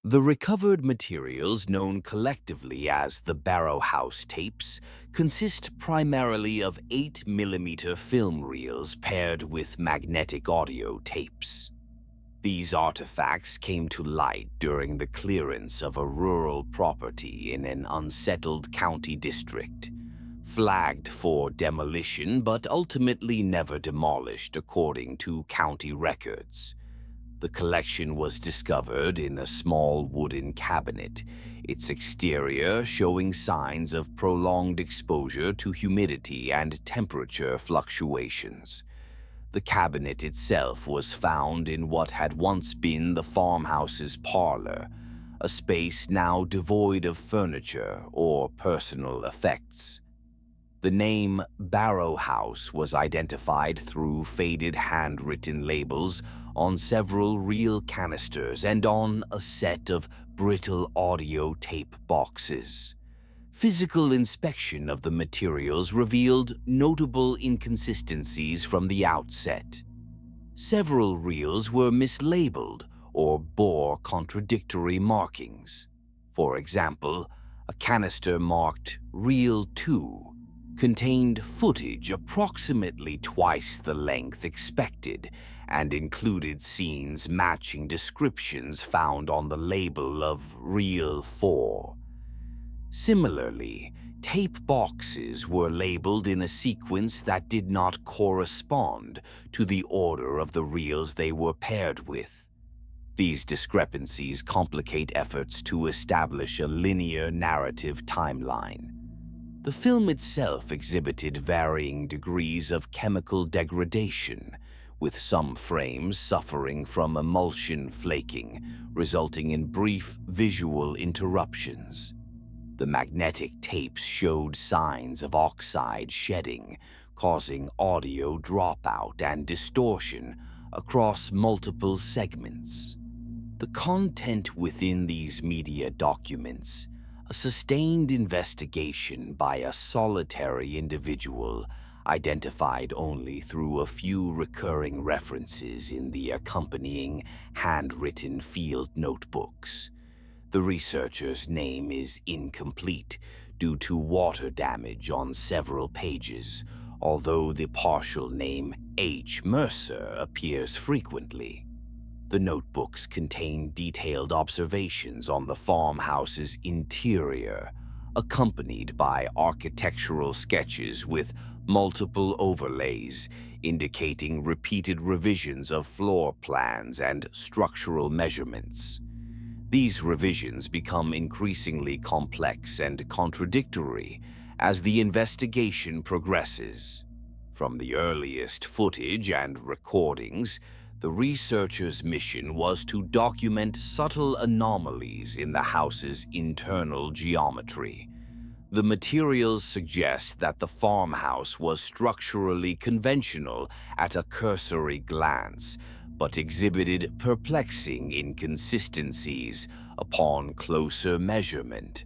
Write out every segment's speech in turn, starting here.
The recovered materials, known collectively as the Barrow House Tapes, consist primarily of 8mm film reels paired with magnetic audio tapes. These artifacts came to light during the clearance of a rural property in an unsettled county district, flagged for demolition but ultimately never demolished according to county records. The collection was discovered in a small wooden cabinet, its exterior showing signs of prolonged exposure to humidity and temperature fluctuations. The cabinet itself was found in what had once been the farmhouse's parlor, a space now devoid of furniture or personal effects. The name Barrow House was identified through faded handwritten labels on several reel canisters and on a set of brittle audio tape boxes. Physical inspection of the materials revealed notable inconsistencies from the outset. Several reels were mislabeled or bore contradictory markings. For example, a canister marked Reel 2 contained footage approximately twice the length expected and included scenes matching descriptions found on the label of Reel 4. Similarly, tape boxes were labeled in a sequence that did not correspond to the order of the reels they were paired with. These discrepancies complicate efforts to establish a linear narrative timeline. The film itself exhibited varying degrees of chemical degradation, with some frames suffering from emulsion flaking, resulting in brief visual interruptions. The magnetic tapes showed signs of oxide shedding, causing audio dropout and distortion across multiple segments. The content within these media documents, a sustained investigation by a solitary individual, identified only through a few recurring references in the accompanying handwritten field notebooks. The researcher's name is incomplete due to water damage on several pages, although the partial name H. Mercer appears frequently. The notebooks contain detailed observations on the farmhouse's interior, accompanied by architectural sketches with multiple overlays indicating repeated revisions of floor plans and structural measurements. These revisions become increasingly complex and contradictory as the investigation progresses. From the earliest footage and recordings, the researchers' mission was to document subtle anomalies in the house's internal geometry. The materials suggest that the farmhouse was structurally conventional at a cursory glance, but exhibited perplexing inconsistencies upon closer measurement.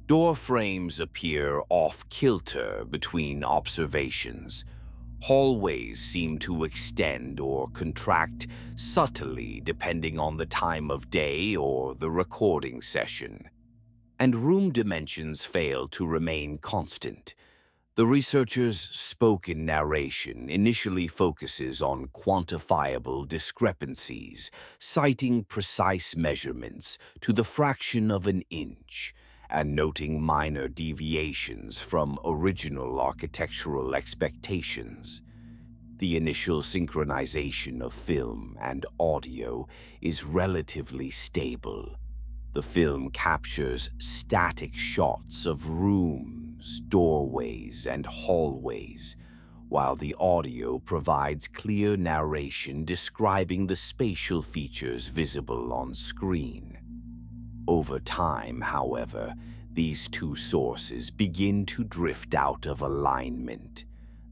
Door frames appear off-kilter between observations. Hallways seem to extend or contract subtly depending on the time of day or the recording session. And room dimensions fail to remain constant. The researchers' spoken narration initially focuses on quantifiable discrepancies, citing precise measurements to the fraction of an inch, and noting minor deviations from original architectural expectations. The initial synchronization of film and audio is relatively stable. The film captures static shots of rooms, doorways, and hallways, while the audio provides clear narration describing the spatial features visible on screen. Over time, however, these two sources begin to drift out of alignment.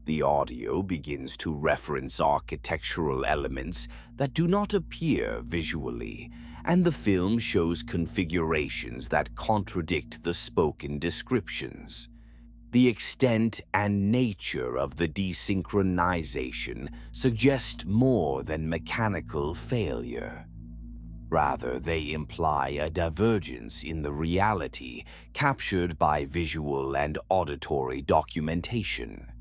The audio begins to reference architectural elements that do not appear visually, and the film shows configurations that contradict the spoken descriptions. The extent and nature of the desynchronization suggest more than mechanical failure. Rather, they imply a divergence in the reality captured by visual and auditory documentation.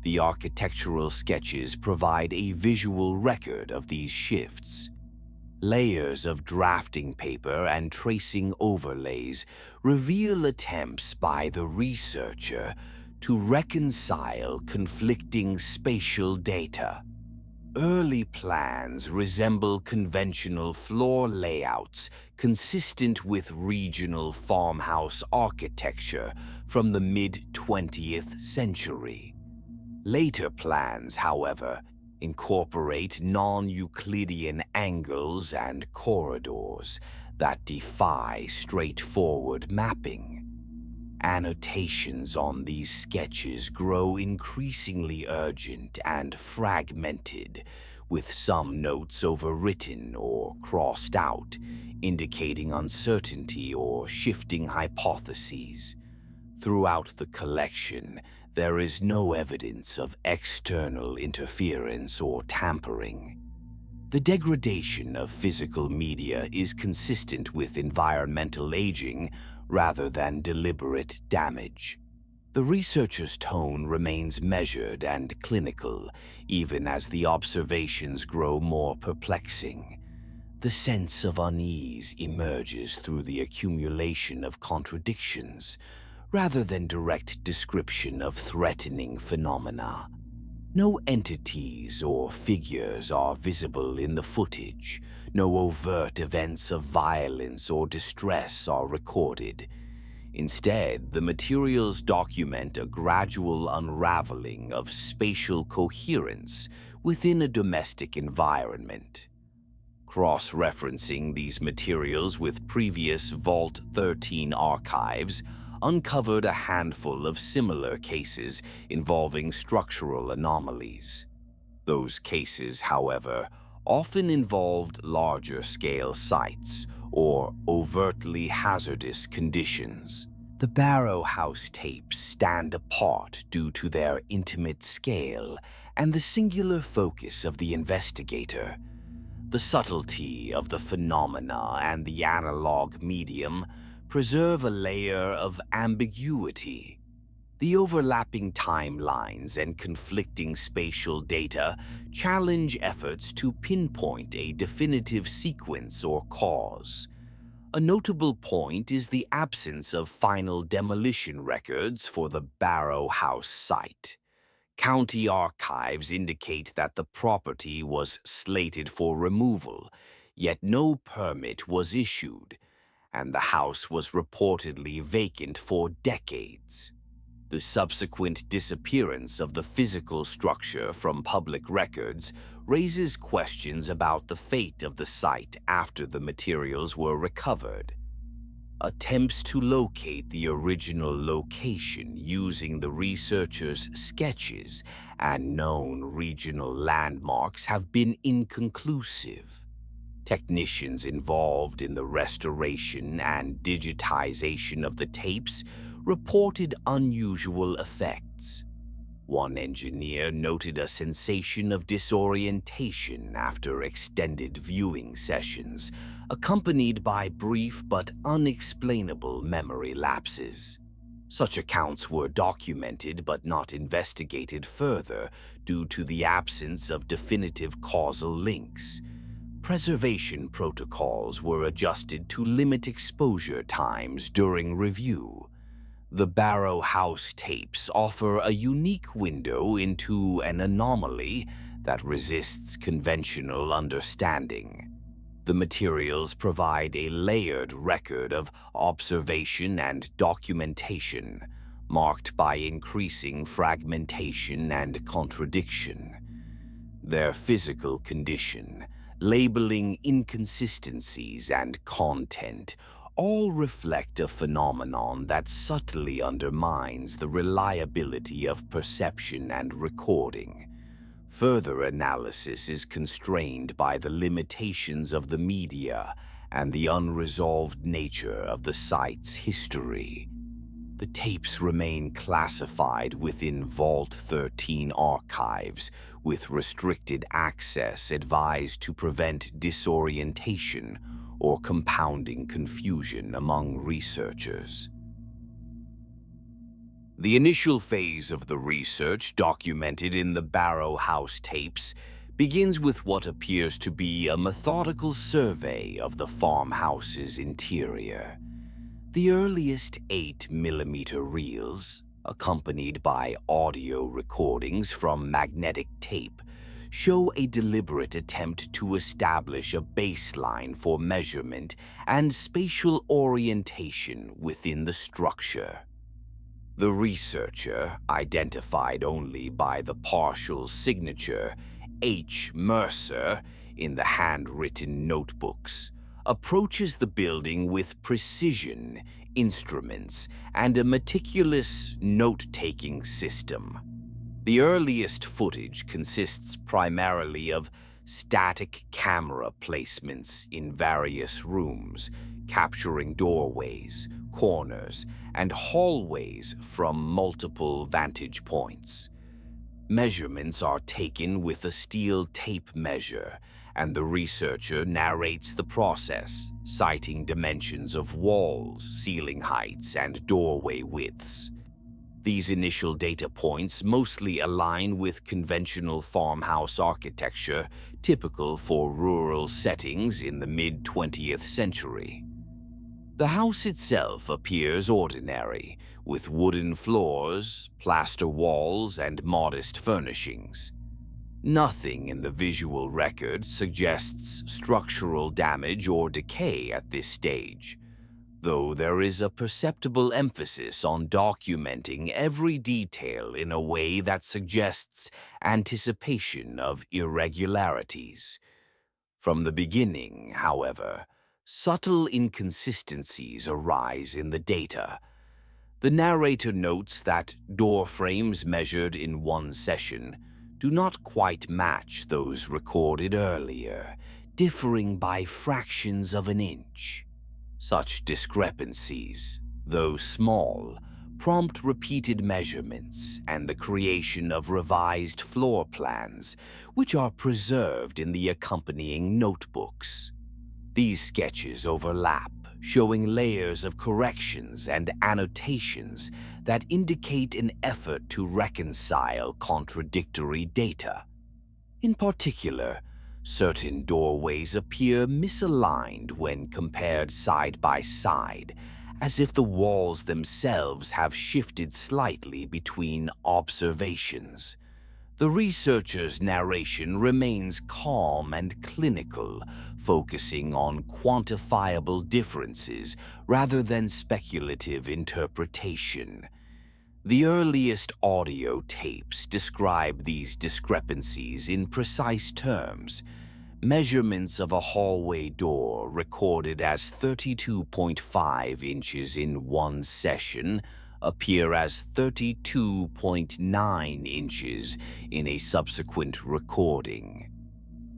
The architectural sketches provide a visual record of these shifts. Layers of drafting paper and tracing overlays reveal attempts by the researcher to reconcile conflicting spatial data. Early plans resemble conventional floor layouts consistent with regional farmhouse architecture from the mid-20th century. Later plans, however, incorporate non-Euclidean angles and corridors that defy straightforward mapping. Annotations on these sketches grow increasingly urgent and fragmented, with some notes overwritten or crossed out, indicating uncertainty or shifting hypotheses. Throughout the collection, there is no evidence of external interference or tampering. The degradation of physical media is consistent with environmental aging rather than deliberate damage. The researcher's tone remains measured and clinical, even as the observations grow more perplexing. The sense of unease emerges through the accumulation of contradictions, rather than direct description of threatening phenomena. No entities or figures are visible in the footage. No overt events of violence or distress are recorded. Instead, the materials document a gradual unraveling of spatial coherence within a domestic environment. Cross-referencing these materials with previous Vault 13 archives uncovered a handful of similar cases involving structural anomalies. Those cases, however, often involved larger-scale sites or overtly hazardous conditions. The Barrow House Tapes stand apart due to their intimate scale and the singular focus of the investigator. The subtlety of the phenomena and the analog medium preserve a layer of ambiguity. The overlapping timelines and conflicting spatial data challenge efforts to pinpoint a definitive sequence or cause. A notable point is the absence of final demolition records for the Barrow House site. County archives indicate that the property was slated for removal, yet no permit was issued, and the house was reportedly vacant for decades. The subsequent disappearance of the physical structure from public records raises questions about the fate of the site after the materials were recovered. Attempts to locate the original location using the researchers' sketches and known regional landmarks have been inconclusive. Technicians involved in the restoration and digitization of the tapes reported unusual effects. One engineer noted a sensation of disorientation after extended viewing sessions, accompanied by brief but unexplainable memory lapses. Such accounts were documented but not investigated further due to the absence of definitive causal links. Preservation protocols were adjusted to limit exposure times during review. The Barrow House tapes offer a unique window into an anomaly that resists conventional understanding. The materials provide a layered record of observation and documentation, marked by increasing fragmentation and contradiction. Their physical condition, labeling inconsistencies and content, all reflect a phenomenon that subtly undermines the reliability of perception and recording. Further analysis is constrained by the limitations of the media and the unresolved nature of the site's history. The tapes remain classified within Vault 13 archives, with restricted access advised to prevent disorientation or compounding confusion among researchers. The initial phase of the research, documented in the Barrow House Tapes, begins with what appears to be a methodical survey of the farmhouse's interior. The earliest 8mm reels, accompanied by audio recordings from magnetic tape, show a deliberate attempt to establish a baseline for measurement and spatial orientation within the structure. The researcher, identified only by the partial signature H. Mercer in the handwritten notebooks, approaches the building with precision, instruments, and a meticulous note-taking system. The earliest footage consists primarily of static camera placements in various rooms, capturing doorways, corners, and hallways from multiple vantage points. Measurements are taken with a steel tape measure, and the researcher narrates the process, citing dimensions of walls, ceiling heights, and doorway widths. These initial data points mostly align with conventional farmhouse architecture typical for rural settings in the mid-20th century. The house itself appears ordinary, with wooden floors, plaster walls, and modest furnishings. Nothing in the visual record suggests structural damage or decay at this stage, though there is a perceptible emphasis on documenting every detail in a way that suggests anticipation of irregularities. From the beginning, however, subtle inconsistencies arise in the data. The narrator notes that door frames measured in one session do not quite match those recorded earlier, differing by fractions of an inch. Such discrepancies, though small, prompt repeated measurements and the creation of revised floor plans, which are preserved in the accompanying notebooks. These sketches overlap, showing layers of corrections and annotations that indicate an effort to reconcile contradictory data. In particular, certain doorways appear misaligned when compared side by side, as if the walls themselves have shifted slightly between observations. The researcher's narration remains calm and clinical, focusing on quantifiable differences rather than speculative interpretation. The earliest audio tapes describe these discrepancies in precise terms. Measurements of a hallway door recorded as 32.5 inches in one session appear as 32.9 inches in a subsequent recording.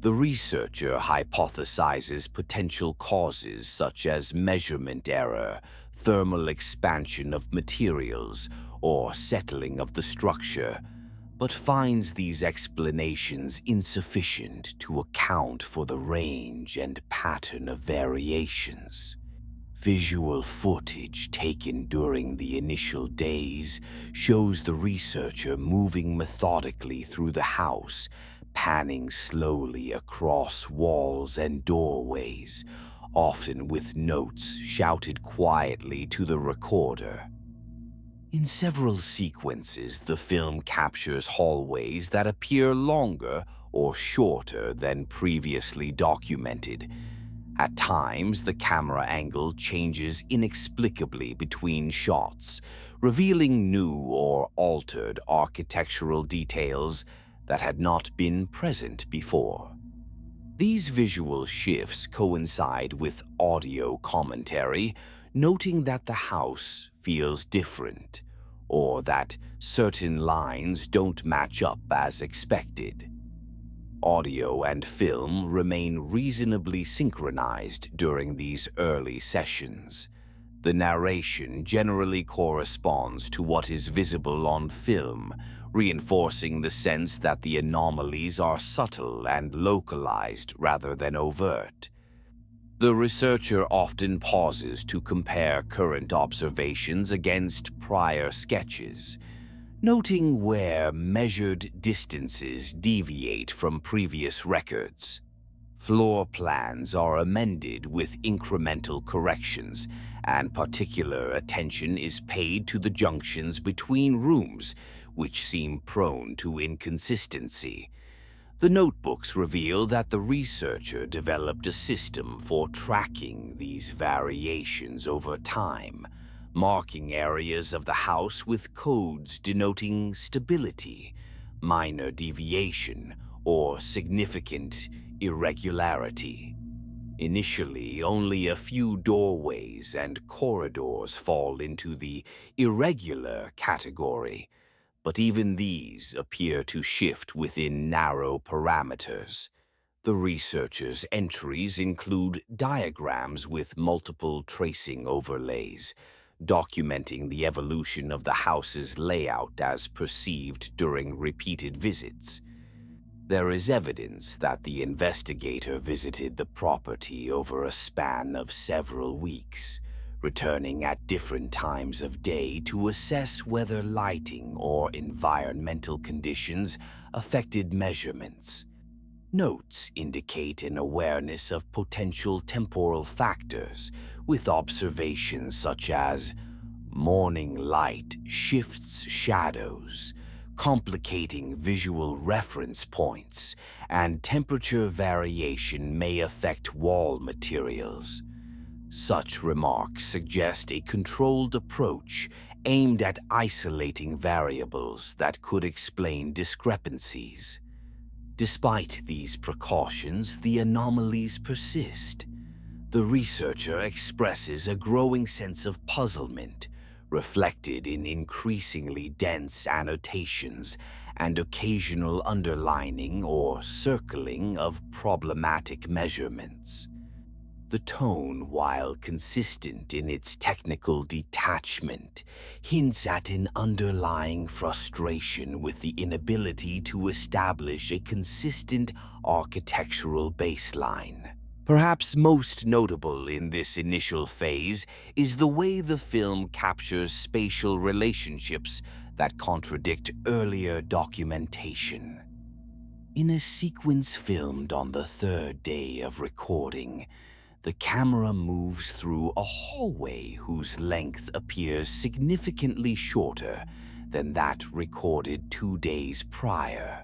The researcher hypothesizes potential causes such as measurement error, thermal expansion of materials, or settling of the structure, but finds these explanations insufficient to account for the range and pattern of variations. Visual footage taken during the initial days shows the researcher moving methodically through the house, panning slowly across walls and doorways, often with notes shouted quietly to the recorder. In several sequences, the film captures hallways that appear longer or shorter than previously documented. At times, the camera angle changes inexplicably between shots, revealing new or altered architectural details that had not been present before. These visual shifts coincide with audio commentary, noting that the house feels different, or that certain lines don't match up as expected. Audio and film remain reasonably synchronized during these early sessions. The narration generally corresponds to what is visible on film, reinforcing the sense that the anomalies are subtle and localized rather than overt. The researcher often pauses to compare current observations against prior sketches, noting where measured distances deviate from previous records. Floor plans are amended with incremental corrections, and particular attention is paid to the junctions between rooms, which seem prone to inconsistency. The notebooks reveal that the researcher developed a system for tracking these variations over time, marking areas of the house with codes denoting stability, minor deviation, or significant irregularity. Initially, only a few doorways and corridors fall into the irregular category, but even these appear to shift within narrow parameters. The researchers' entries include diagrams with multiple tracing overlays, documenting the evolution of the house's layout as perceived during repeated visits. There is evidence that the investigator visited the property over a span of several weeks, returning at different times of day to assess whether lighting or environmental conditions affected measurements. Notes indicate an awareness of potential temporal factors, with observations such as morning light shifts shadows, complicating visual reference points, and temperature variation may affect wall materials. Such remarks suggest a controlled approach aimed at isolating variables that could explain discrepancies. Despite these precautions, the anomalies persist. The researcher expresses a growing sense of puzzlement, reflected in increasingly dense annotations and occasional underlining or circling of problematic measurements. The tone, while consistent in its technical detachment, hints at an underlying frustration with the inability to establish a consistent architectural baseline. Perhaps most notable in this initial phase is the way the film captures spatial relationships that contradict earlier documentation. In a sequence filmed on the third day of recording, the camera moves through a hallway whose length appears significantly shorter than that recorded 2 days prior.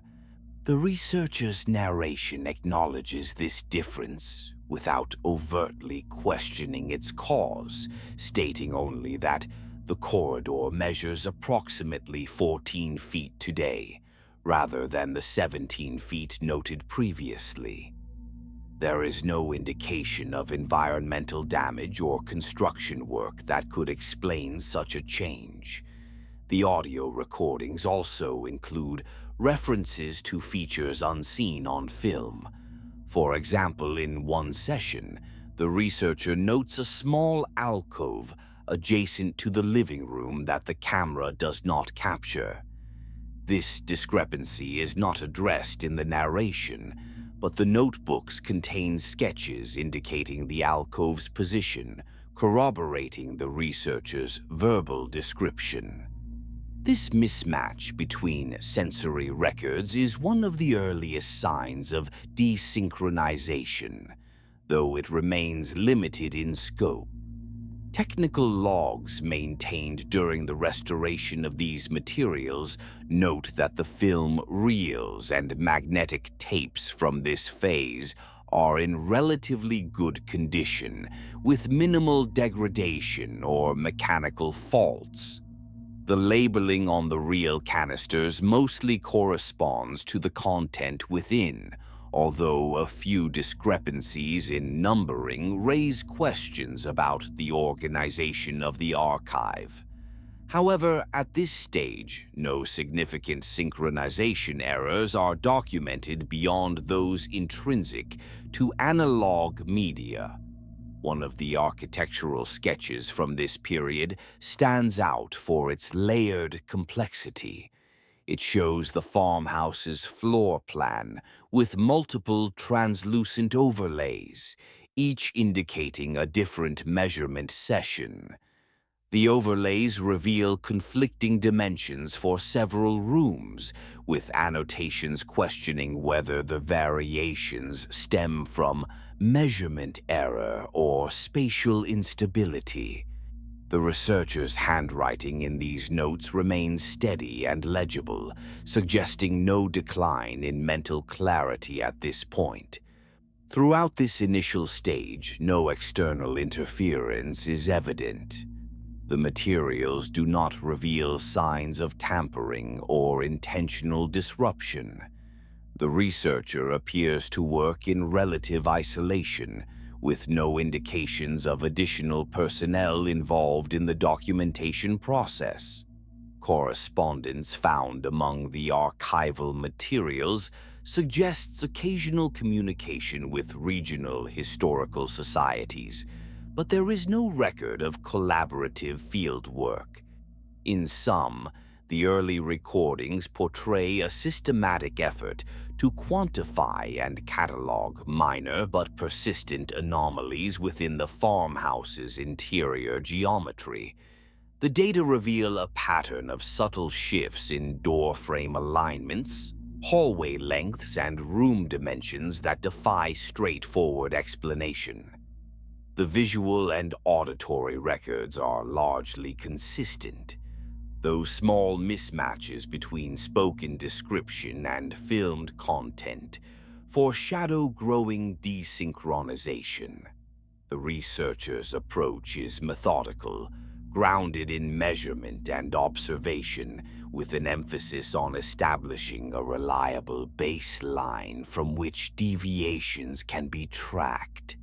The researcher's narration acknowledges this difference without overtly questioning its cause, stating only that the corridor measures approximately 14 feet today, rather than the 17 feet noted previously. There is no indication of environmental damage or construction work that could explain such a change. The audio recordings also include references to features unseen on film. For example, in one session, the researcher notes a small alcove adjacent to the living room that the camera does not capture. This discrepancy is not addressed in the narration, but the notebooks contain sketches indicating the alcove's position, corroborating the researcher's verbal description. This mismatch between sensory records is one of the earliest signs of desynchronization, though it remains limited in scope. Technical logs maintained during the restoration of these materials note that the film reels and magnetic tapes from this phase are in relatively good condition, with minimal degradation or mechanical faults. The labeling on the reel canisters mostly corresponds to the content within, although a few discrepancies in numbering raise questions about the organization of the archive. However, at this stage, no significant synchronization errors are documented beyond those intrinsic to analog media. One of the architectural sketches from this period stands out for its layered complexity. It shows the farmhouse's floor plan with multiple translucent overlays, each indicating a different measurement session. The overlays reveal conflicting dimensions for several rooms, with annotations questioning whether the variations stem from measurement error or spatial instability. The researcher's handwriting in these notes remains steady and legible, suggesting no decline in mental clarity at this point. Throughout this initial stage, no external interference is evident. The materials do not reveal signs of tampering or intentional disruption. The researcher appears to work in relative isolation, with no indications of additional personnel involved in the documentation process. Correspondence found among the archival materials suggests occasional communication with regional historical societies, but there is no record of collaborative field work. In sum, the early recordings portray a systematic effort to quantify and catalog minor but persistent anomalies within the farmhouse's interior geometry. The data reveal a pattern of subtle shifts in door frame alignments, hallway lengths, and room dimensions that defy straightforward explanation. The visual and auditory records are largely consistent, though small mismatches between spoken description and filmed content foreshadow growing desynchronization. The researcher's approach is methodical, grounded in measurement and observation, with an emphasis on establishing a reliable baseline from which deviations can be tracked.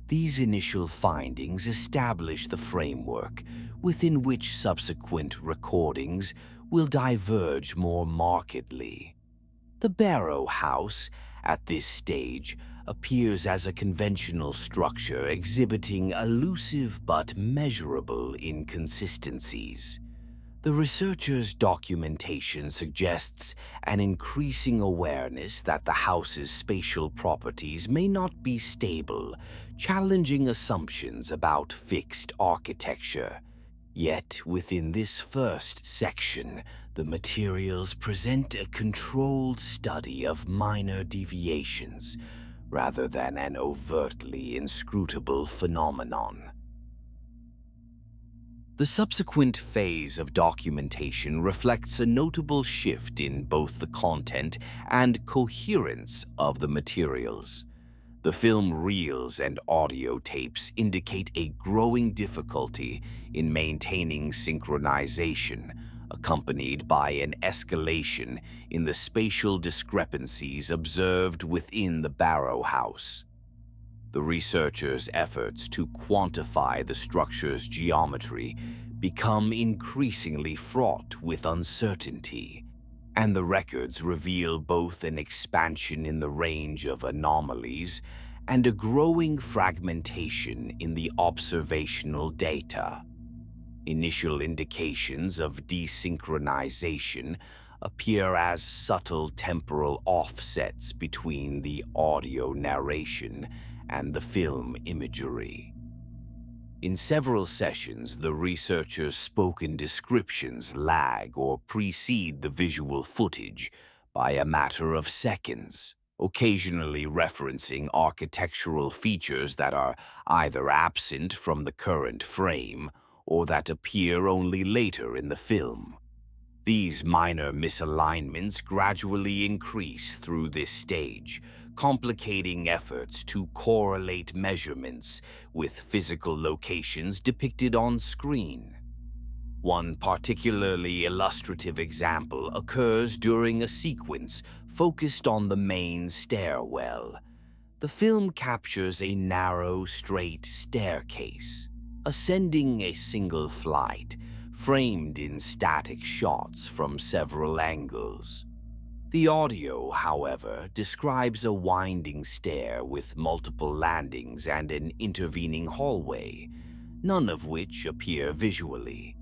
These initial findings establish the framework within which subsequent recordings will diverge more markedly. The Barrow House, at this stage, appears as a conventional structure exhibiting elusive but measurable inconsistencies. The researcher's documentation suggests an increasing awareness that the house's spatial properties may not be stable, challenging assumptions about fixed architecture. Yet, within this first section, the materials present a controlled study of minor deviations, rather than an overtly inscrutable phenomenon. The subsequent phase of documentation reflects a notable shift in both the content and coherence of the materials. The film reels and audio tapes indicate a growing difficulty in maintaining synchronization, accompanied by an escalation in the spatial discrepancies observed within the Barrow House. The researchers' efforts to quantify the structure's geometry become increasingly fraught with uncertainty, and the records reveal both an expansion in the range of anomalies and a growing fragmentation in the observational data. Initial indications of desynchronization appear as subtle temporal offsets between the audio narration and the film imagery. In several sessions, the researchers' spoken descriptions lag or precede the visual footage by a matter of seconds, occasionally referencing architectural features that are either absent from the current frame or that appear only later in the film. These minor misalignments gradually increase through this stage, complicating efforts to correlate measurements with physical locations depicted on screen. One particularly illustrative example occurs during a sequence focused on the main stairwell. The film captures a narrow, straight staircase, ascending a single flight, framed in static shots from several angles. The audio, however, describes a winding stair with multiple landings and an intervening hallway, none of which appear visually.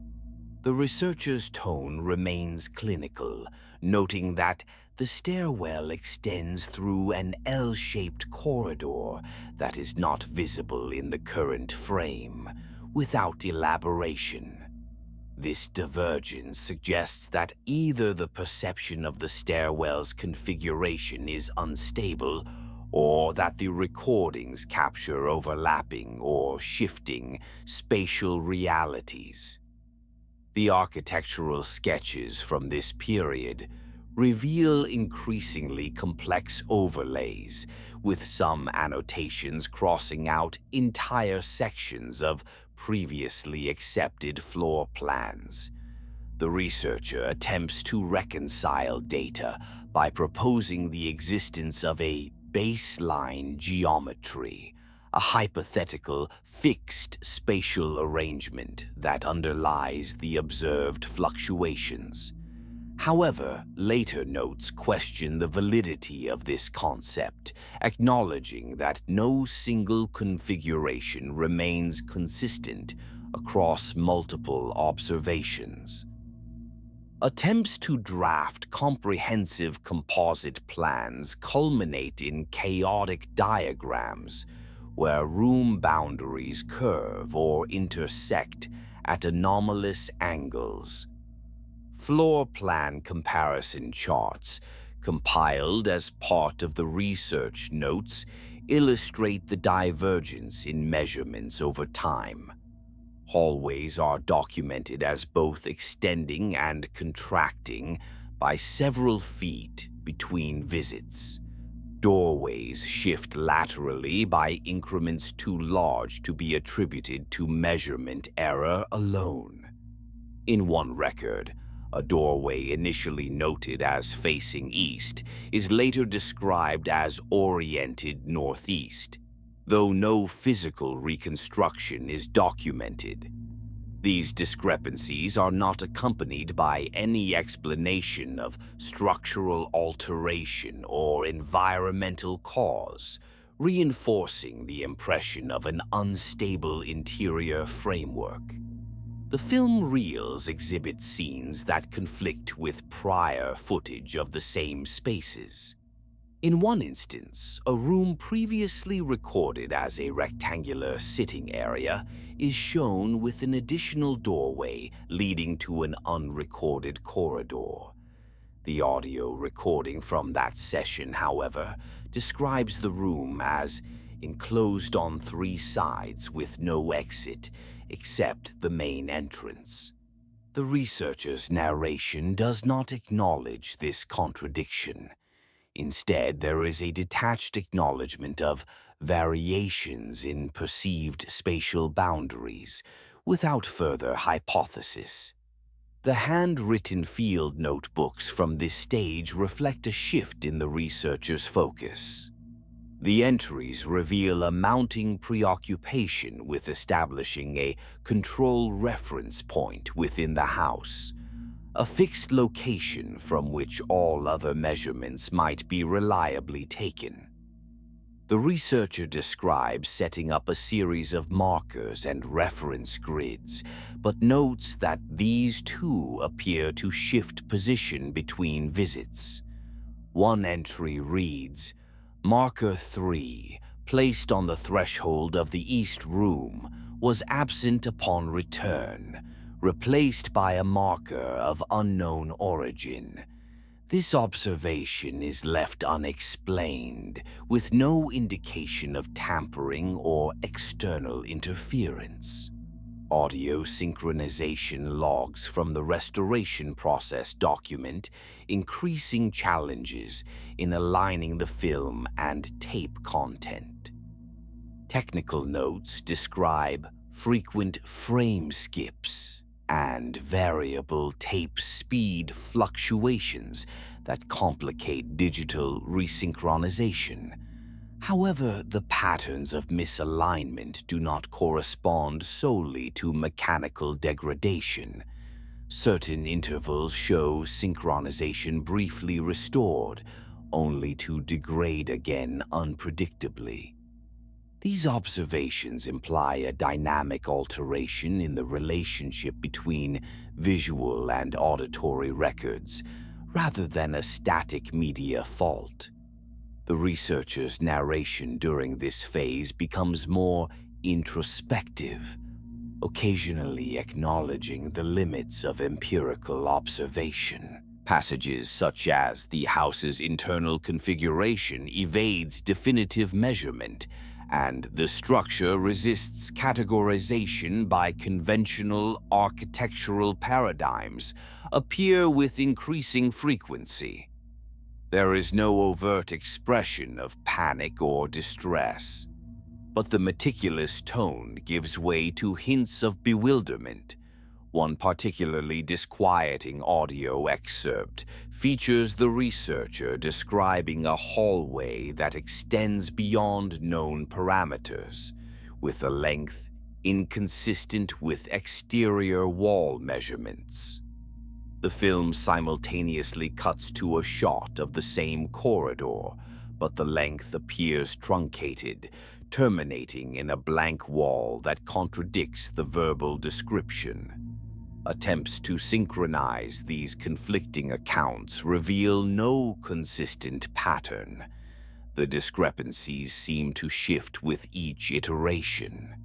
The researcher's tone remains clinical, noting that the stairwell extends through an L-shaped corridor that is not visible in the current frame, without elaboration. This divergence suggests that either the perception of the stairwell's configuration is unstable, or that the recordings capture overlapping or shifting spatial realities. The architectural sketches from this period reveal increasingly complex overlays, with some annotations crossing out entire sections of previously accepted floor plans. The researcher attempts to reconcile data by proposing the existence of a baseline geometry, a hypothetical fixed spatial arrangement that underlies the observed fluctuations. However, later notes question the validity of this concept, acknowledging that no single configuration remains consistent across multiple observations. Attempts to draft comprehensive composite plans culminate in chaotic diagrams where room boundaries curve or intersect at anomalous angles. Floor plan comparison charts, compiled as part of the research notes, illustrate the divergence in measurements over time. Hallways are documented as both extending and contracting by several feet between visits. Doorways shift laterally by increments too large to be attributed to measurement error alone. In one record, a doorway initially noted as facing east is later described as oriented northeast, though no physical reconstruction is documented. These discrepancies are not accompanied by any explanation of structural alteration or environmental cause, reinforcing the impression of an unstable interior framework. The film reels exhibit scenes that conflict with prior footage of the same spaces. In one instance, a room previously recorded as a rectangular sitting area is shown with an additional doorway leading to an unrecorded corridor. The audio recording from that session, however, describes the room as enclosed on 3 sides with no exit except the main entrance. The researcher's narration does not acknowledge this contradiction. Instead, there is a detached acknowledgement of variations in perceived spatial boundaries, without further hypothesis. The handwritten field notebooks from this stage reflect a shift in the researcher's focus. The entries reveal a mounting preoccupation with establishing a control reference point within the house, a fixed location from which all other measurements might be reliably taken. The researcher describes setting up a series of markers and reference grids, but notes that these too appear to shift position between visits. One entry reads, "Marker 3, placed on the threshold of the east room, was absent upon return, replaced by a marker of unknown origin. This observation is left unexplained, with no indication of tampering or external interference." Audio synchronization logs from the restoration process document increasing challenges in aligning the film and tape content. Technical notes describe frequent frame skips and variable tape speed fluctuations that complicate digital resynchronization. However, the patterns of misalignment do not correspond solely to mechanical degradation. Certain intervals show synchronization briefly restored, only to degrade again unpredictably. These observations imply a dynamic alteration in the relationship between visual and auditory records, rather than a static media fault. The researcher's narration during this phase becomes more introspective, occasionally acknowledging the limits of empirical observation. Passages such as "the house's internal configuration evades definitive measurement," and "the structure resists categorization by conventional architectural paradigms," appear with increasing frequency. There is no overt expression of panic or distress, but the meticulous tone gives way to hints of bewilderment. One particularly disquieting audio excerpt features the researcher describing a hallway that extends beyond known parameters, with a length inconsistent with exterior wall measurements. The film simultaneously cuts to a shot of the same corridor, but the length appears truncated, terminating in a blank wall that contradicts the verbal description. Attempts to synchronize these conflicting accounts reveal no consistent pattern. The discrepancies seem to shift with each iteration.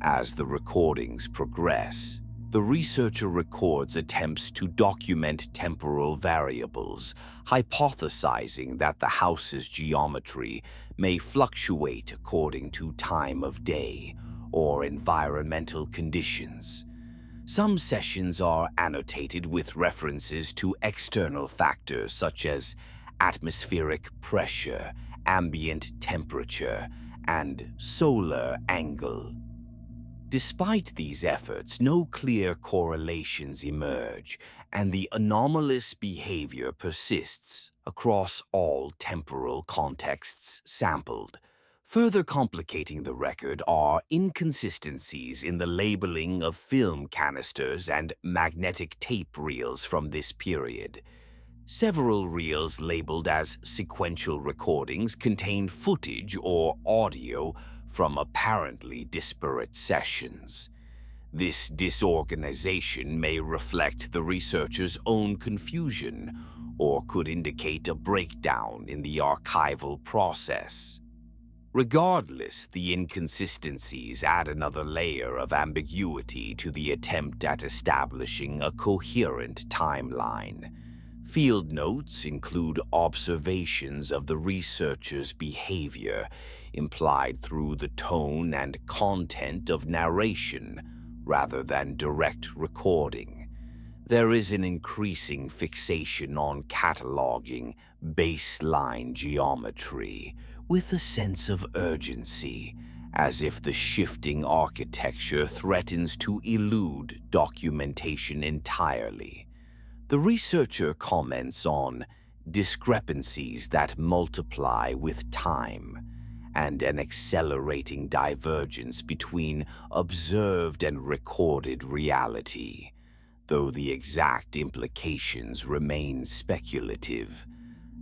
As the recordings progress, the researcher records attempts to document temporal variables, hypothesizing that the house's geometry may fluctuate according to time of day or environmental conditions. Some sessions are annotated with references to external factors such as atmospheric pressure, ambient temperature, and solar angle. Despite these efforts, no clear correlations emerge, and the anomalous behavior persists across all temporal contexts sampled. Further complicating the record are inconsistencies in the labeling of film canisters and magnetic tape reels from this period. Several reels labeled as sequential recordings contain footage or audio from apparently disparate sessions. This disorganization may reflect the researcher's own confusion, or could indicate a breakdown in the archival process. Regardless, the inconsistencies add another layer of ambiguity to the attempt at establishing a coherent timeline. Field notes include observations of the researcher's behavior, implied through the tone and content of narration, rather than direct recording. There is an increasing fixation on cataloging baseline geometry, with a sense of urgency, as if the shifting architecture threatens to elude documentation entirely. The researcher comments on discrepancies that multiply with time and an accelerating divergence between observed and recorded reality, though the exact implications remain speculative.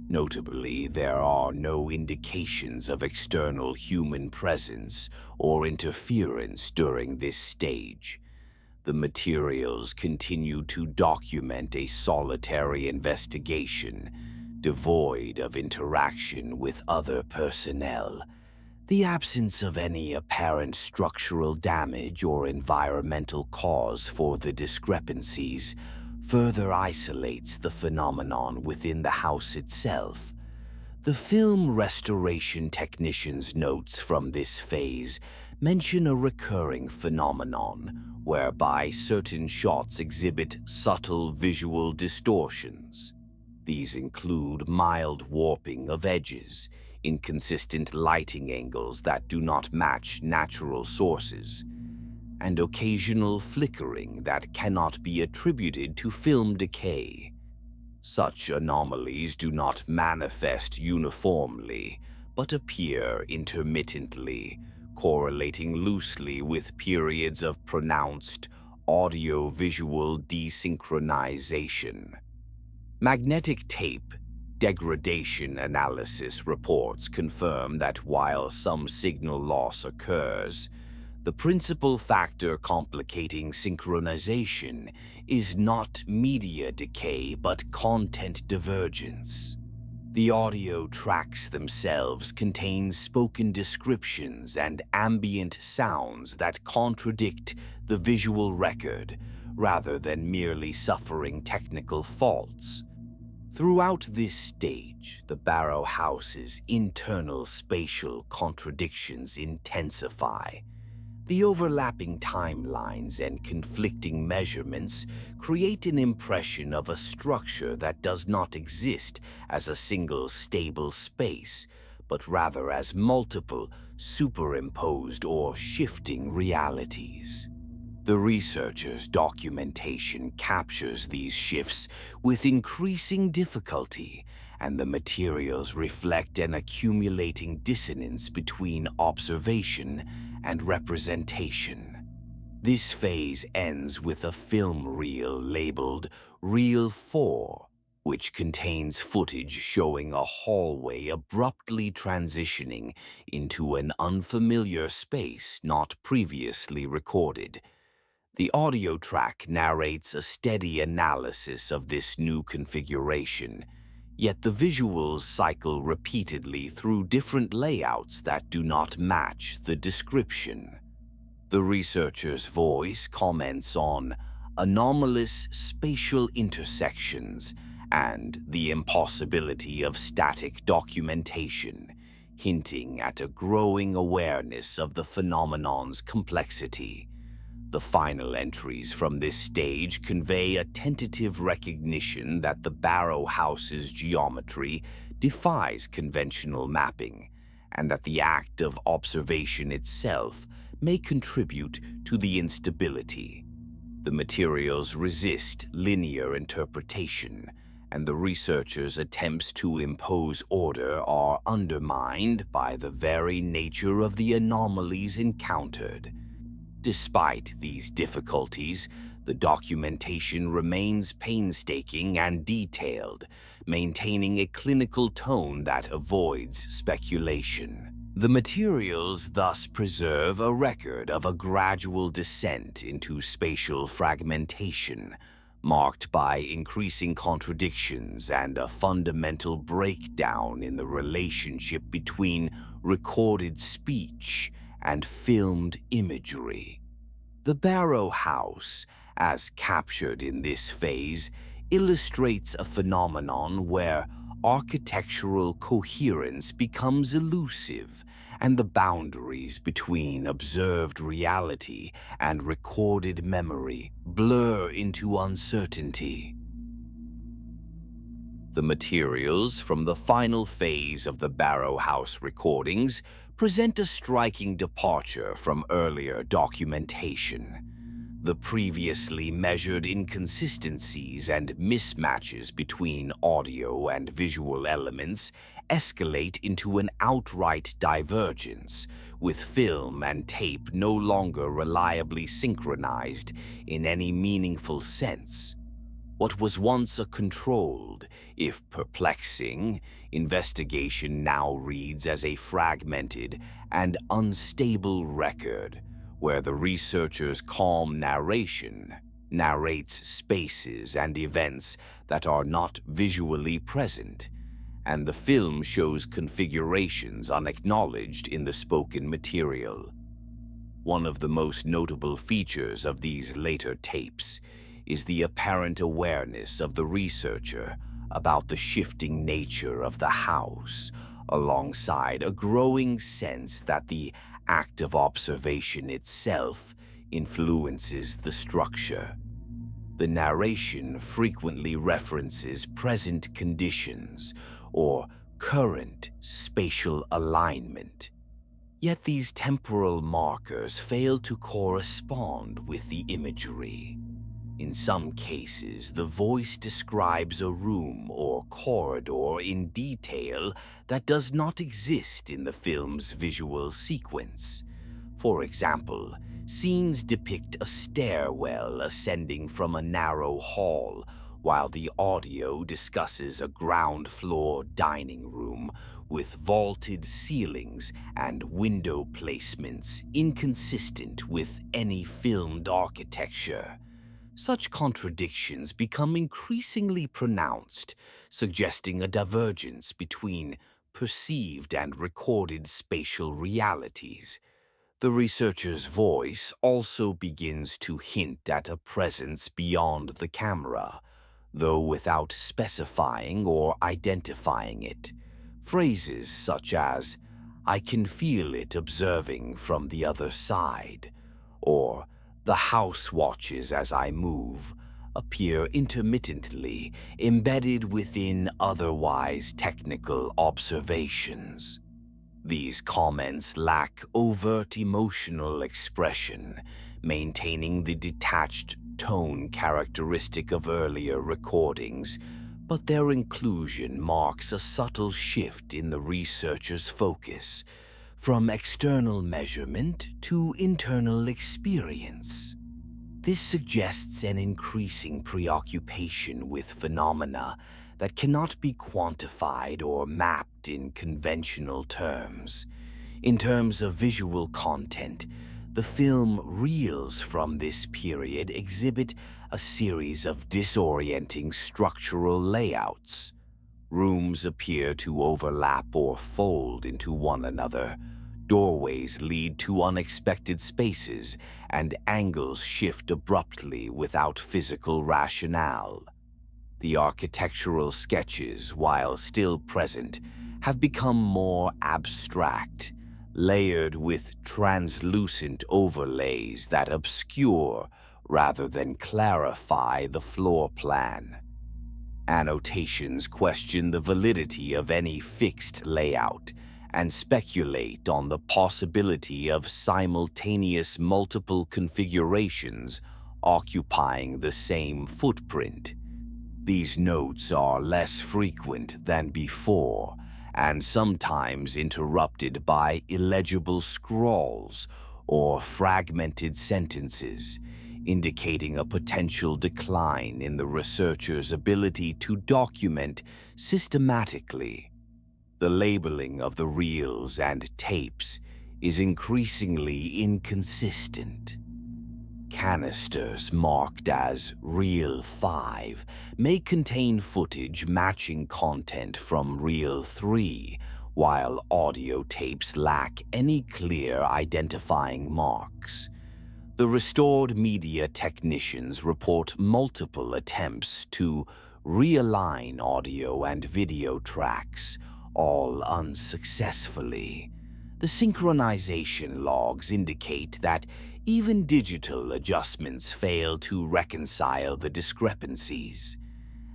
Notably, there are no indications of external human presence or interference during this stage. The materials continue to document a solitary investigation, devoid of interaction with other personnel. The absence of any apparent structural damage or environmental cause for the discrepancies further isolates the phenomenon within the house itself. The film restoration technician's notes from this phase mention a recurring phenomenon whereby certain shots exhibit subtle visual distortions. These include mild warping of edges, inconsistent lighting angles that do not match natural sources, and occasional flickering that cannot be attributed to film decay. Such anomalies do not manifest uniformly, but appear intermittently, correlating loosely with periods of pronounced audio-visual desynchronization. Magnetic tape degradation analysis reports confirm that while some signal loss occurs, the principal factor complicating synchronization is not media decay but content divergence. The audio tracks themselves contain spoken descriptions and ambient sounds that contradict the visual record, rather than merely suffering technical faults. Throughout this stage, the Barrow House's internal spatial contradictions intensify. The overlapping timelines and conflicting measurements create an impression of a structure that does not exist as a single stable space, but rather as multiple superimposed or shifting realities. The researchers' documentation captures these shifts with increasing difficulty, and the materials reflect an accumulating dissonance between observation and representation. This phase ends with a film reel labeled Reel 4, which contains footage showing a hallway abruptly transitioning into an unfamiliar space not previously recorded. The audio track narrates a steady analysis of this new configuration, yet the visuals cycle repeatedly through different layouts that do not match the description. The researcher's voice comments on anomalous spatial intersections and the impossibility of static documentation, hinting at a growing awareness of the phenomenon's complexity. The final entries from this stage convey a tentative recognition that the Barrow House's geometry defies conventional mapping, and that the act of observation itself may contribute to the instability. The materials resist linear interpretation, and the researchers' attempts to impose order are undermined by the very nature of the anomalies encountered. Despite these difficulties, the documentation remains painstaking and detailed, maintaining a clinical tone that avoids speculation. The materials thus preserve a record of a gradual descent into spatial fragmentation, marked by increasing contradictions and a fundamental breakdown in the relationship between recorded speech and filmed imagery. The Barrow House, as captured in this phase, illustrates a phenomenon where architectural coherence becomes elusive and the boundaries between observed reality and recorded memory blur into uncertainty. The materials from the final phase of the Barrow House recordings present a striking departure from earlier documentation. The previously measured inconsistencies and mismatches between audio and visual elements escalate into an outright divergence, with film and tape no longer reliably synchronized in any meaningful sense. What was once a controlled, if perplexing, investigation now reads as a fragmented and unstable record, where the researcher's calm narration narrates spaces and events that are not visually present, and the film shows configurations unacknowledged in the spoken material. One of the most notable features of these later tapes is the apparent awareness of the researcher about the shifting nature of the house, alongside a growing sense that the act of observation itself influences the structure. The narration frequently references present conditions or current spatial alignment. Yet these temporal markers fail to correspond with the imagery. In some cases, the voice describes a room or corridor in detail that does not exist in the film's visual sequence. For example, Scenes depict a stairwell ascending from a narrow hall, while the audio discusses a ground-floor dining room with vaulted ceilings and window placements inconsistent with any filmed architecture. Such contradictions become increasingly pronounced, suggesting a divergence between perceived and recorded spatial realities. The researcher's voice also begins to hint at a presence beyond the camera, though without specifying or identifying it. Phrases such as, "I can feel it observing from the other side," or "the house watches as I move," appear intermittently, embedded within otherwise technical observations. These comments lack overt emotional expression, maintaining the detached tone characteristic of earlier recordings, but their inclusion marks a subtle shift in the researcher's focus, from external measurement to internal experience. This suggests an increasing preoccupation with phenomena that cannot be quantified or mapped in conventional terms. In terms of visual content, the film reels from this period exhibit a series of disorienting structural layouts. Rooms appear to overlap or fold into one another. Doorways lead to unexpected spaces, and angles shift abruptly without physical rationale. The architectural sketches, while still present, have become more abstract, layered with translucent overlays that obscure rather than clarify the floor plan. Annotations question the validity of any fixed layout and speculate on the possibility of simultaneous multiple configurations occupying the same footprint. These notes are less frequent than before, and sometimes interrupted by illegible scrawls or fragmented sentences, indicating a potential decline in the researcher's ability to document systematically. The labeling of the reels and tapes is increasingly inconsistent. Canisters marked as Reel 5 may contain footage matching content from Reel 3, while audio tapes lack any clear identifying marks. The restored media technicians report multiple attempts to realign audio and video tracks, all unsuccessfully. The synchronization logs indicate that even digital adjustments fail to reconcile the discrepancies,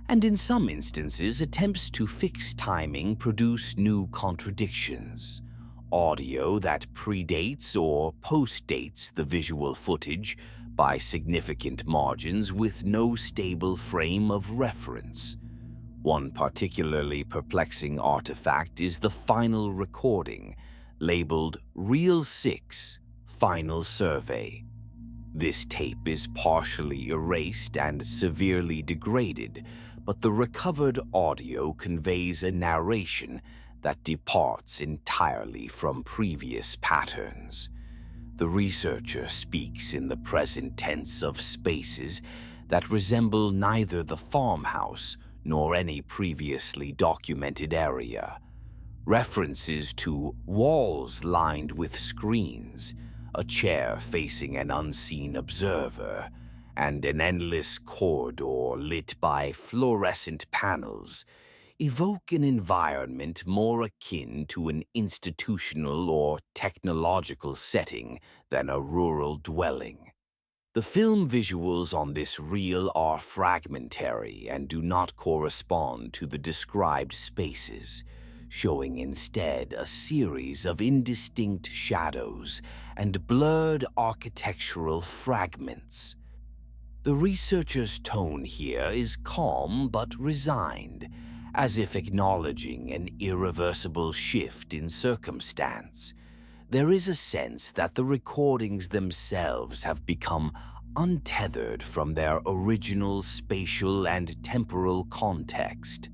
and in some instances, attempts to fix timing produce new contradictions. Audio that predates or postdates the visual footage by significant margins with no stable frame of reference. One particularly perplexing artifact is the final recording, labeled Reel 6, Final Survey. This tape is partially erased and severely degraded, but the recovered audio conveys a narration that departs entirely from previous patterns. The researcher speaks in the present tense of spaces that resemble neither the farmhouse nor any previously documented area. References to walls lined with screens, a chair facing an unseen observer, and an endless corridor lit by fluorescent panels evoke an environment more akin to an institutional or technological setting than a rural dwelling. The film visuals on this reel are fragmentary and do not correspond to the described spaces, showing instead a series of indistinct shadows and blurred architectural fragments. The researcher's tone here is calm but resigned, as if acknowledging an irreversible shift in circumstance. there is a sense that the recordings themselves have become untethered from their original spatial and temporal context.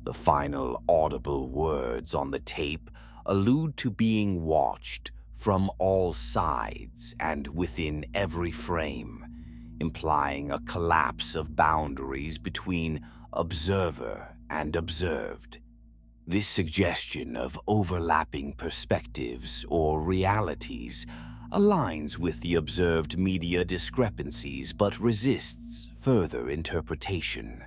The final audible words on the tape allude to being watched from all sides and within every frame, implying a collapse of boundaries between observer and observed. This suggestion of overlapping perspectives or realities aligns with the observed media discrepancies but resists further interpretation.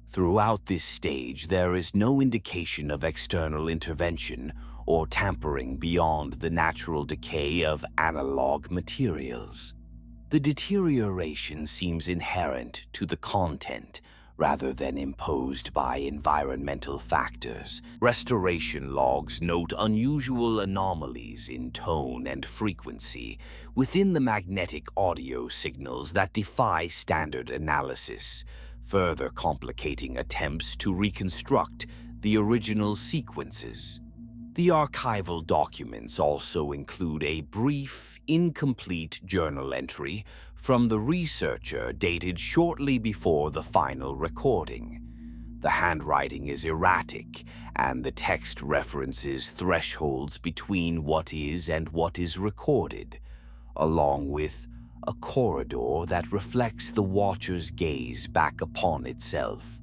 Throughout this stage, there is no indication of external intervention or tampering beyond the natural decay of analog materials. The deterioration seems inherent to the content rather than imposed by environmental factors. Restoration logs note unusual anomalies in tone and frequency within the magnetic audio signals that defy standard analysis, further complicating attempts to reconstruct the original sequences. The archival documents also include a brief, incomplete journal entry from the researcher dated shortly before the final recording. The handwriting is erratic, and the text references thresholds between what is and what is recorded, along with a corridor that reflects the watcher's gaze back upon itself.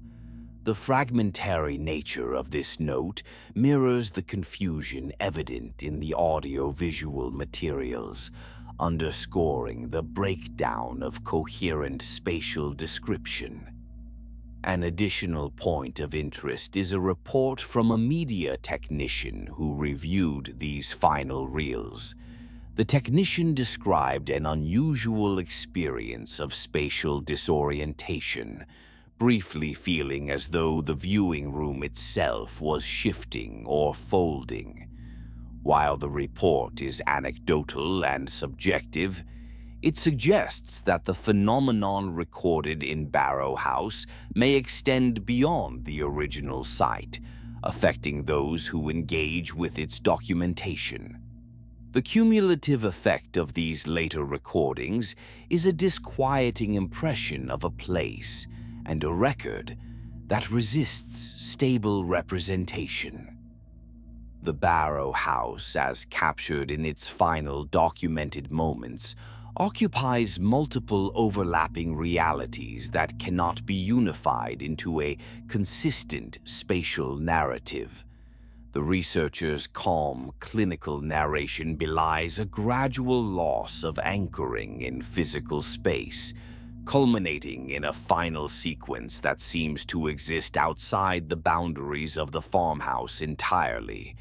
The fragmentary nature of this note mirrors the confusion evident in the audio-visual materials, underscoring the breakdown of coherent spatial description. An additional point of interest is a report from a media technician who reviewed these final reels. The technician described an unusual experience of spatial disorientation, briefly feeling as though the viewing room itself was shifting or folding. While the report is anecdotal and subjective, it suggests that the phenomenon recorded in Barrow House may extend beyond the original site, affecting those who engage with its documentation. The cumulative effect of these later recordings is a disquieting impression of a place and a record that resists stable representation. The Barrow House, as captured in its final documented moments, occupies multiple overlapping realities that cannot be unified into a consistent spatial narrative. The researchers' calm, clinical narration belies a gradual loss of anchoring in physical space, culminating in a final sequence that seems to exist outside the boundaries of the farmhouse entirely.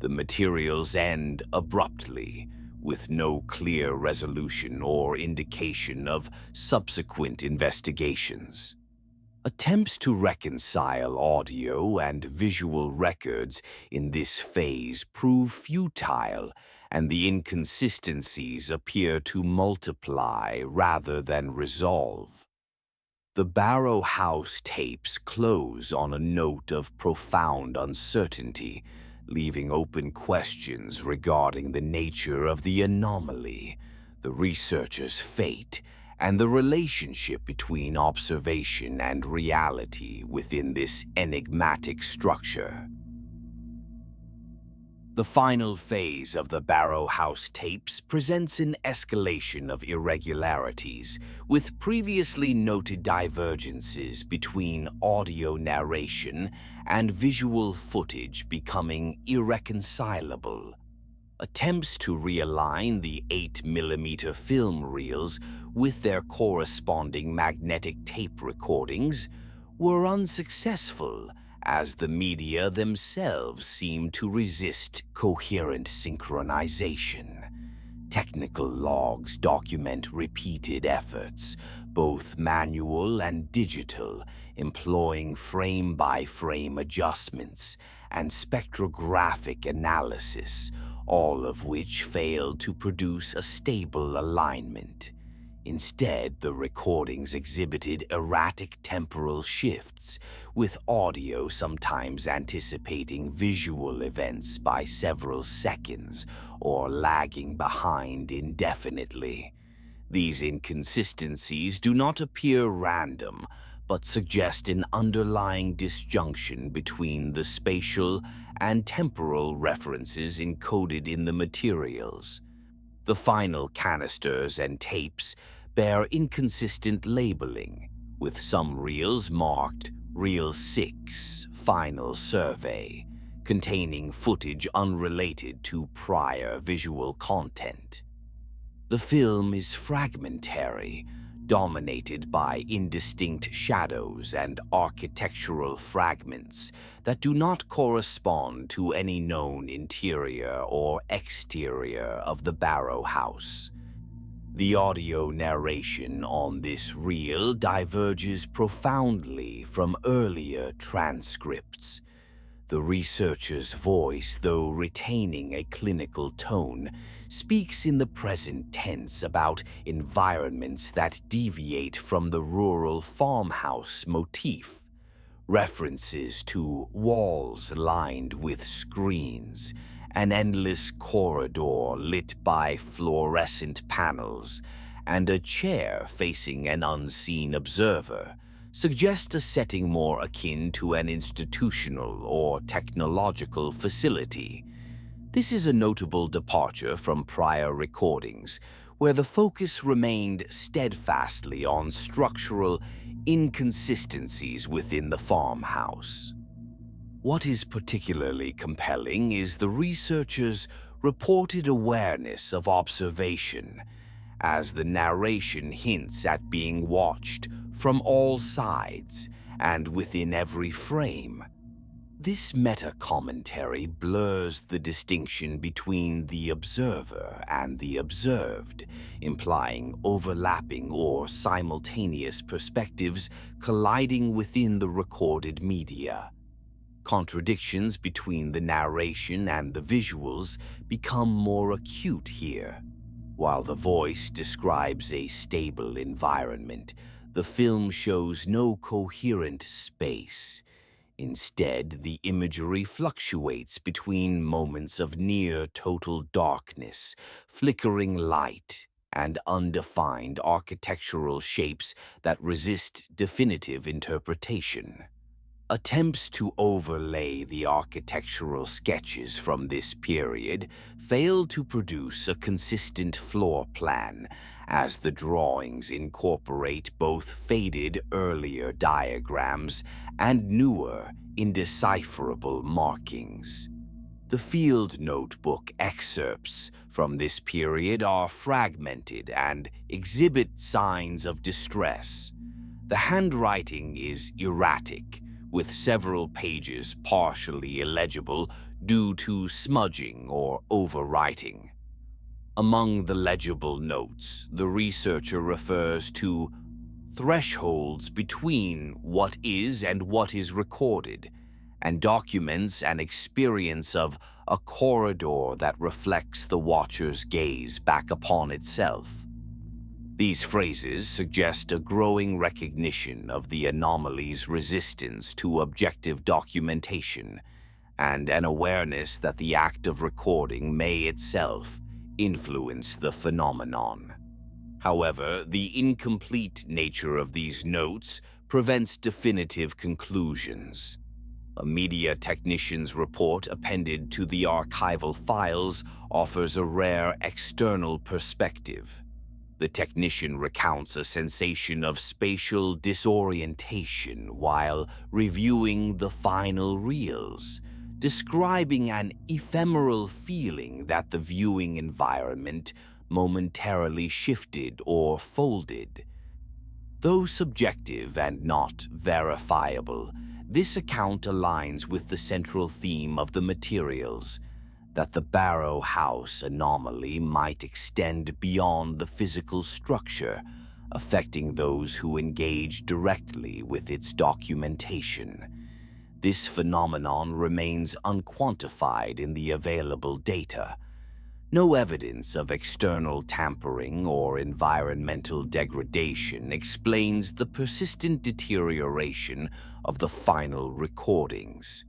The materials end abruptly, with no clear resolution or indication of subsequent investigations. Attempts to reconcile audio and visual records in this phase prove futile, and the inconsistencies appear to multiply rather than resolve. The Barrow House tapes close on a note of profound uncertainty, leaving open questions regarding the nature of the anomaly, the researcher's fate, and the relationship between observation and reality within this enigmatic structure. The final phase of the Barrow House tapes presents an escalation of irregularities, with previously noted divergences between audio narration and visual footage becoming irreconcilable. Attempts to realign the 8mm film reels with their corresponding magnetic tape recordings were unsuccessful, as the media themselves seem to resist coherent synchronization. Technical logs document repeated efforts, both manual and digital, employing frame-by-frame adjustments and spectrographic analysis, all of which failed to produce a stable alignment. Instead, the recordings exhibited erratic temporal shifts, with audio sometimes anticipating visual events by several seconds or lagging behind indefinitely. These inconsistencies do not appear random, but suggest an underlying disjunction between the spatial and temporal references encoded in the materials. The final canisters and tapes bear inconsistent labeling, with some reels marked Reel 6 Final Survey, containing footage unrelated to prior visual content. The film is fragmentary, dominated by indistinct shadows and architectural fragments that do not correspond to any known interior or exterior of the Barrow House. The audio narration on this reel diverges profoundly from earlier transcripts. The researcher's voice, though retaining a clinical tone, speaks in the present tense about environments that deviate from the rural farmhouse motif. References to walls lined with screens, an endless corridor lit by fluorescent panels, and a chair facing an unseen observer suggest a setting more akin to an institutional or technological facility. This is a notable departure from prior recordings, where the focus remained steadfastly on structural inconsistencies within the farmhouse. What is particularly compelling is the researchers' reported awareness of observation, as the narration hints at being watched from all sides and within every frame. This meta-commentary blurs the distinction between the observer and the observed, implying overlapping or simultaneous perspectives colliding within the recorded media. Contradictions between the narration and the visuals become more acute here. While the voice describes a stable environment, the film shows no coherent space. Instead, the imagery fluctuates between moments of near total darkness, flickering light, and undefined architectural shapes that resist definitive interpretation. Attempts to overlay the architectural sketches from this period failed to produce a consistent floor plan, as the drawings incorporate both faded earlier diagrams and newer, indecipherable markings. The field notebook excerpts from this period are fragmented and exhibit signs of distress. The handwriting is erratic, with several pages partially illegible due to smudging or overwriting. Among the legible notes, the researcher refers to thresholds between what is and what is recorded, and documents an experience of a corridor that reflects the watcher's gaze back upon itself. These phrases suggest a growing recognition of the anomalies' resistance to objective documentation, and an awareness that the act of recording may itself influence the phenomenon. However, the incomplete nature of these notes prevents definitive conclusions. A media technician's report appended to the archival files offers a rare external perspective. The technician recounts a sensation of spatial disorientation while reviewing the final reels, describing an ephemeral feeling that the viewing environment momentarily shifted or folded. Though subjective and not verifiable, this account aligns with the central theme of the materials, that the Barrow House anomaly might extend beyond the physical structure, affecting those who engage directly with its documentation. This phenomenon remains unquantified in the available data. No evidence of external tampering or environmental degradation explains the persistent deterioration of the final recordings.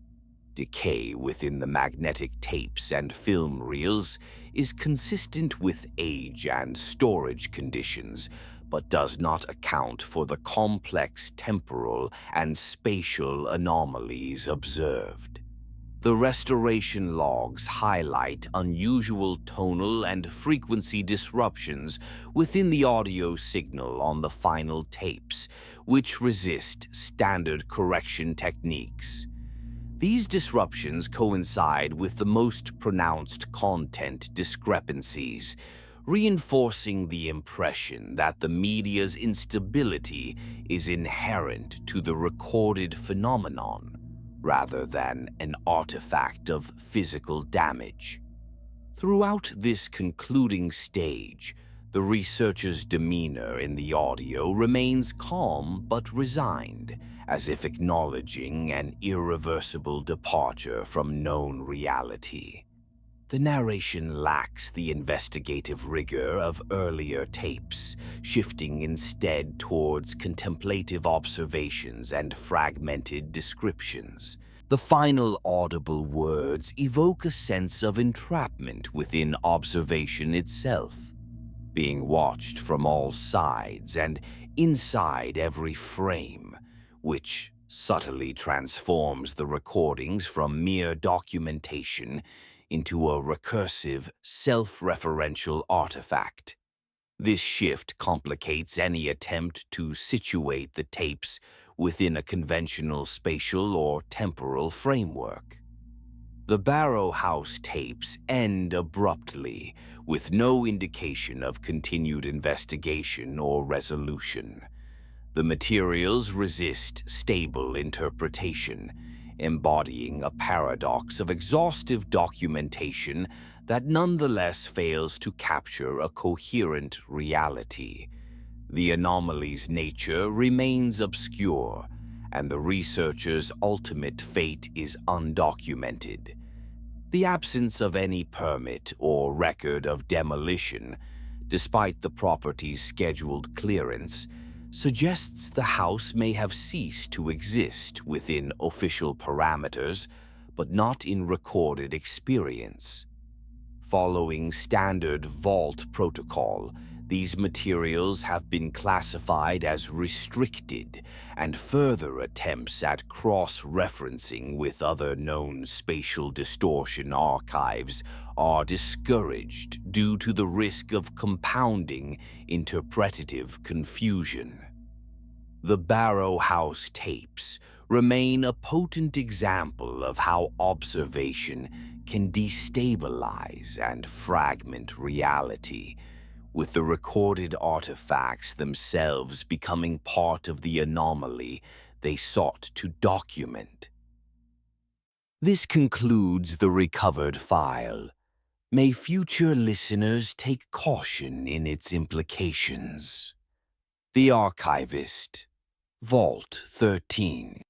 Decay within the magnetic tapes and film reels is consistent with age and storage conditions, but does not account for the complex temporal and spatial anomalies observed. The restoration logs highlight unusual tonal and frequency disruptions within the audio signal on the final tapes, which resist standard correction techniques. These disruptions coincide with the most pronounced content discrepancies, reinforcing the impression that the media's instability is inherent to the recorded phenomenon, rather than an artifact of physical damage. Throughout this concluding stage, the researcher's demeanor in the audio remains calm but resigned, as if acknowledging an irreversible departure from known reality. The narration lacks the investigative rigor of earlier tapes, shifting instead towards contemplative observations and fragmented descriptions. The final audible words evoke a sense of entrapment within observation itself, being watched from all sides and inside every frame, which subtly transforms the recordings from mere documentation into a recursive, self-referential artifact. This shift complicates any attempt to situate the tapes within a conventional spatial or temporal framework. The Barrow House tapes end abruptly, with no indication of continued investigation or resolution. The materials resist stable interpretation, embodying a paradox of exhaustive documentation that nonetheless fails to capture a coherent reality. The anomaly's nature remains obscure, and the researcher's ultimate fate is undocumented. The absence of any permit or record of demolition, despite the property's scheduled clearance, suggests the house may have ceased to exist within official parameters, but not in recorded experience. Following standard vault protocol, these materials have been classified as restricted, and further attempts at cross-referencing with other known spatial distortion archives are discouraged due to the risk of compounding interpretative confusion. The Barrow House tapes remain a potent example of how observation can destabilize and fragment reality, with the recorded artifacts themselves becoming part of the anomaly they sought to document. This concludes the recovered file. May future listeners take caution in its implications. The Archivist, Vault 13.